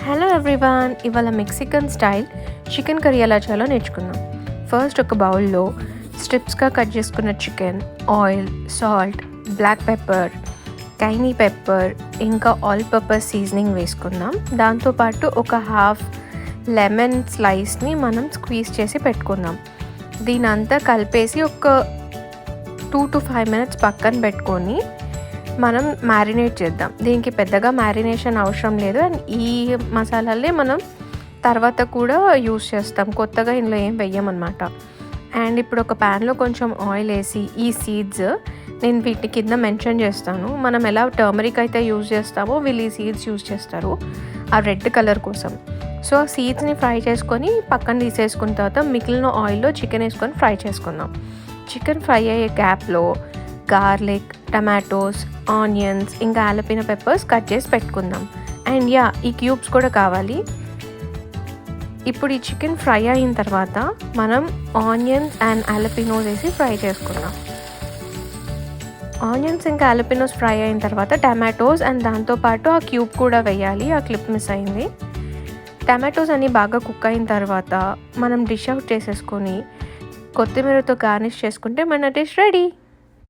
Hello everyone, ఇవాళ Mexican style chicken curry ఎలా చేయాలో నేర్చుకుందాం. ఫస్ట్ ఒక బౌల్లో స్ట్రిప్స్గా కట్ చేసుకున్న chicken, oil, salt, black pepper, cayenne pepper, ఇంకా ఆల్ పర్పస్ సీజనింగ్ వేసుకుందాం. దాంతోపాటు ఒక హాఫ్ లెమన్ స్లైస్ని మనం స్క్వీజ్ చేసి పెట్టుకుందాం. దీని అంతా కలిపేసి ఒక 2 to 5 minutes పక్కన పెట్టుకొని మనం మ్యారినేట్ చేద్దాం. దీనికి పెద్దగా మ్యారినేషన్ అవసరం లేదు. అండ్ ఈ మసాలాలే మనం తర్వాత కూడా యూస్ చేస్తాం, కొత్తగా ఇందులో ఏం వెయ్యమన్నమాట. అండ్ ఇప్పుడు ఒక ప్యాన్లో కొంచెం ఆయిల్ వేసి ఈ సీడ్స్ నేను వీటి కింద మెన్షన్ చేస్తాను. మనం ఎలా టర్మరిక్ అయితే యూజ్ చేస్తామో వీళ్ళు ఈ సీడ్స్ యూజ్ చేస్తారు ఆ రెడ్ కలర్ కోసం. సో ఆ సీడ్స్ని ఫ్రై చేసుకొని పక్కన తీసేసుకున్న తర్వాత మిగిలిన ఆయిల్లో చికెన్ వేసుకొని ఫ్రై చేసుకుందాం. చికెన్ ఫ్రై అయ్యే గ్యాప్లో గార్లిక్, టమాటోస్, ఆనియన్స్, ఇంకా ఆలపినో పెప్పర్స్ కట్ చేసి పెట్టుకుందాం. అండ్ ఈ క్యూబ్స్ కూడా కావాలి. ఇప్పుడు ఈ చికెన్ ఫ్రై అయిన తర్వాత మనం ఆనియన్స్ అండ్ ఆలపినోస్ వేసి ఫ్రై చేసుకుందాం. ఆనియన్స్ ఇంకా ఆలపినోస్ ఫ్రై అయిన తర్వాత టమాటోస్ అండ్ దాంతోపాటు ఆ క్యూబ్ కూడా వేయాలి. ఆ క్లిప్ మిస్ అయింది. టమాటోస్ అన్నీ బాగా కుక్ అయిన తర్వాత మనం డిష్ అవుట్ చేసేసుకొని కొత్తిమీరతో గార్నిష్ చేసుకుంటే మన డిష్ రెడీ.